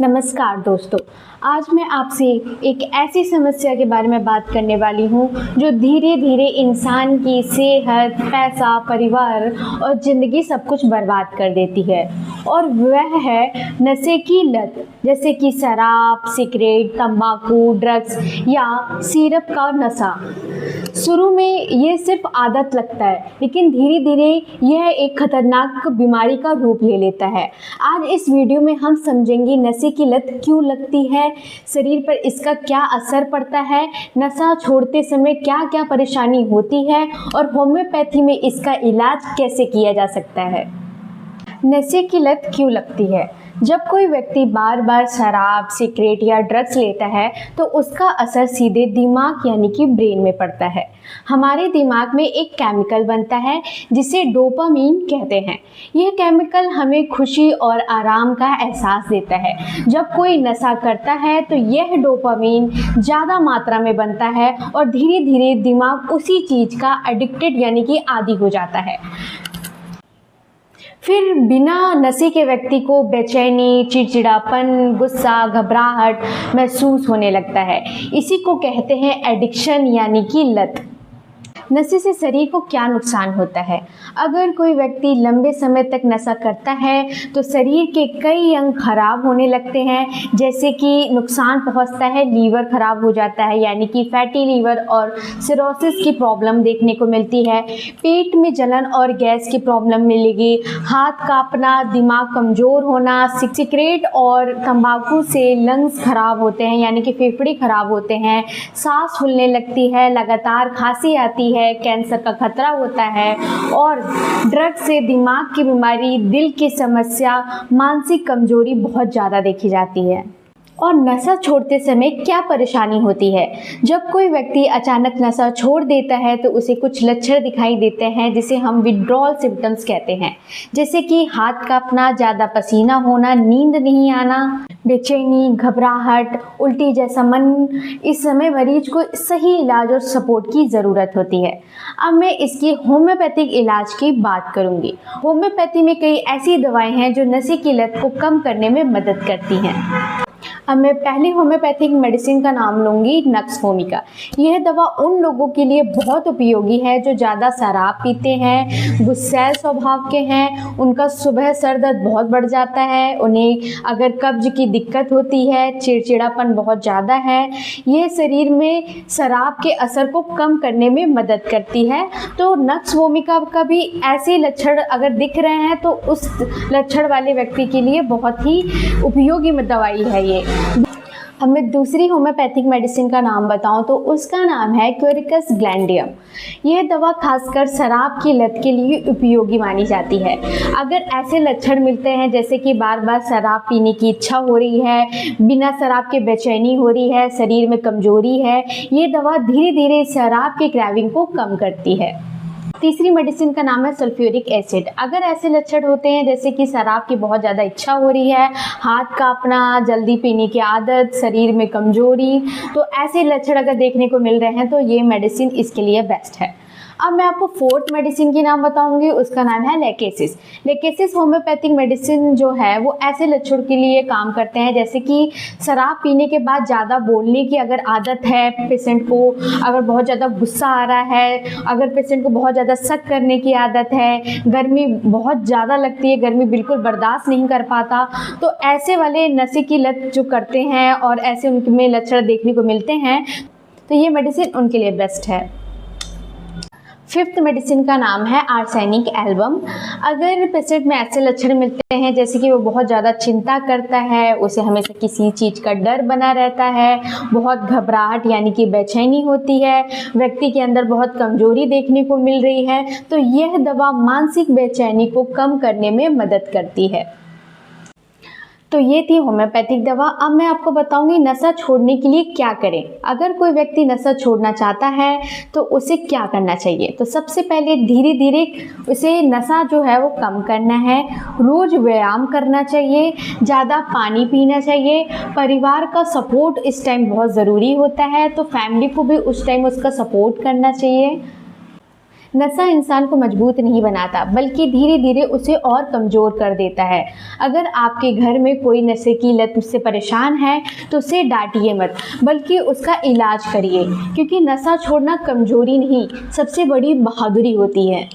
नमस्कार दोस्तों, आज मैं आपसे एक ऐसी समस्या के बारे में बात करने वाली हूँ जो धीरे धीरे इंसान की सेहत, पैसा, परिवार और ज़िंदगी सब कुछ बर्बाद कर देती है। और वह है नशे की लत, जैसे कि शराब, सिगरेट, तंबाकू, ड्रग्स या सिरप का नशा। शुरू में ये सिर्फ आदत लगता है, लेकिन धीरे धीरे यह एक खतरनाक बीमारी का रूप ले लेता है। आज इस वीडियो में हम समझेंगे नशे की लत क्यों लगती है, शरीर पर इसका क्या असर पड़ता है, नशा छोड़ते समय क्या क्या परेशानी होती है और होम्योपैथी में इसका इलाज कैसे किया जा सकता है। नशे की लत क्यों लगती है? जब कोई व्यक्ति बार बार शराब, सिगरेट या ड्रग्स लेता है तो उसका असर सीधे दिमाग यानी कि ब्रेन में पड़ता है। हमारे दिमाग में एक केमिकल बनता है जिसे डोपामीन कहते हैं। यह केमिकल हमें खुशी और आराम का एहसास देता है। जब कोई नशा करता है तो यह डोपामीन ज़्यादा मात्रा में बनता है और धीरे धीरे दिमाग उसी चीज़ का एडिक्टेड यानी कि आदी हो जाता है। फिर बिना नशे के व्यक्ति को बेचैनी, चिड़चिड़ापन, गुस्सा, घबराहट महसूस होने लगता है। इसी को कहते हैं एडिक्शन यानी कि लत। नशे से शरीर को क्या नुकसान होता है? अगर कोई व्यक्ति लंबे समय तक नशा करता है तो शरीर के कई अंग खराब होने लगते हैं, जैसे कि नुकसान पहुंचता है, लीवर खराब हो जाता है यानी कि फैटी लीवर और सिरोसिस की प्रॉब्लम देखने को मिलती है। पेट में जलन और गैस की प्रॉब्लम मिलेगी, हाथ कांपना, दिमाग कमज़ोर होना। सिगरेट और तंबाकू से लंग्स खराब होते हैं यानी कि फेफड़े खराब होते हैं, सांस फूलने लगती है, लगातार खांसी आती है, कैंसर का खतरा होता है। और ड्रग्स से दिमाग की बीमारी, दिल की समस्या, मानसिक कमजोरी बहुत ज़्यादा देखी जाती है। और नशा छोड़ते समय क्या परेशानी होती है? जब कोई व्यक्ति अचानक नशा छोड़ देता है तो उसे कुछ लक्षण दिखाई देते हैं जिसे हम विड्रॉल सिम्टम्स कहते हैं, जैसे कि हाथ कांपना, ज़्यादा पसीना होना, नींद नहीं आना, बेचैनी, घबराहट, उल्टी जैसा मन। इस समय मरीज को सही इलाज और सपोर्ट की ज़रूरत होती है। अब मैं इसकी होम्योपैथिक इलाज की बात करूंगी। होम्योपैथी में कई ऐसी दवाएं हैं जो नशे की लत को कम करने में मदद करती हैं। अब मैं पहली होम्योपैथिक मेडिसिन का नाम लूँगी, नक्स वोमिका। यह दवा उन लोगों के लिए बहुत उपयोगी है जो ज़्यादा शराब पीते हैं, गुस्सैल स्वभाव के हैं, उनका सुबह सर दर्द बहुत बढ़ जाता है, उन्हें अगर कब्ज की दिक्कत होती है, चिड़चिड़ापन बहुत ज़्यादा है। ये शरीर में शराब के असर को कम करने में मदद करती है। तो नक्स वोमिका का भी ऐसे लक्षण अगर दिख रहे हैं तो उस लक्षण वाले व्यक्ति के लिए बहुत ही उपयोगी दवाई है ये। अब मैं दूसरी होम्योपैथिक मेडिसिन का नाम बताऊं तो उसका नाम है क्वेरिकस ग्लैंडियम। यह दवा खासकर शराब की लत के लिए उपयोगी मानी जाती है। अगर ऐसे लक्षण मिलते हैं जैसे कि बार बार शराब पीने की इच्छा हो रही है, बिना शराब के बेचैनी हो रही है, शरीर में कमजोरी है, ये दवा धीरे धीरे शराब के क्रेविंग को कम करती है। तीसरी मेडिसिन का नाम है सल्फ्यूरिक एसिड। अगर ऐसे लक्षण होते हैं जैसे कि शराब की बहुत ज़्यादा इच्छा हो रही है, हाथ कांपना, जल्दी पीने की आदत, शरीर में कमजोरी, तो ऐसे लक्षण अगर देखने को मिल रहे हैं तो ये मेडिसिन इसके लिए बेस्ट है। अब मैं आपको फोर्थ मेडिसिन की नाम बताऊंगी, उसका नाम है लेकेसिस। लेकेसिस होम्योपैथिक मेडिसिन जो है वो ऐसे लक्षण के लिए काम करते हैं जैसे कि शराब पीने के बाद ज़्यादा बोलने की अगर आदत है पेशेंट को, अगर बहुत ज़्यादा गुस्सा आ रहा है, अगर पेशेंट को बहुत ज़्यादा शक करने की आदत है, गर्मी बहुत ज़्यादा लगती है, गर्मी बिल्कुल बर्दाश्त नहीं कर पाता, तो ऐसे वाले नशे की लत जो करते हैं और ऐसे उनमें लक्षण देखने को मिलते हैं तो ये मेडिसिन उनके लिए बेस्ट है। फिफ्थ मेडिसिन का नाम है आर्सेनिक एल्बम। अगर पेशेंट में ऐसे लक्षण मिलते हैं जैसे कि वो बहुत ज़्यादा चिंता करता है, उसे हमेशा किसी चीज़ का डर बना रहता है, बहुत घबराहट यानी कि बेचैनी होती है, व्यक्ति के अंदर बहुत कमजोरी देखने को मिल रही है, तो यह दवा मानसिक बेचैनी को कम करने में मदद करती है। तो ये थी होम्योपैथिक दवा। अब मैं आपको बताऊंगी नशा छोड़ने के लिए क्या करें। अगर कोई व्यक्ति नशा छोड़ना चाहता है तो उसे क्या करना चाहिए? तो सबसे पहले धीरे धीरे उसे नशा जो है वो कम करना है, रोज़ व्यायाम करना चाहिए, ज़्यादा पानी पीना चाहिए, परिवार का सपोर्ट इस टाइम बहुत ज़रूरी होता है, तो फैमिली को भी उस टाइम उसका सपोर्ट करना चाहिए। नशा इंसान को मजबूत नहीं बनाता बल्कि धीरे धीरे उसे और कमज़ोर कर देता है। अगर आपके घर में कोई नशे की लत से परेशान है तो उसे डांटिए मत बल्कि उसका इलाज करिए, क्योंकि नशा छोड़ना कमज़ोरी नहीं, सबसे बड़ी बहादुरी होती है।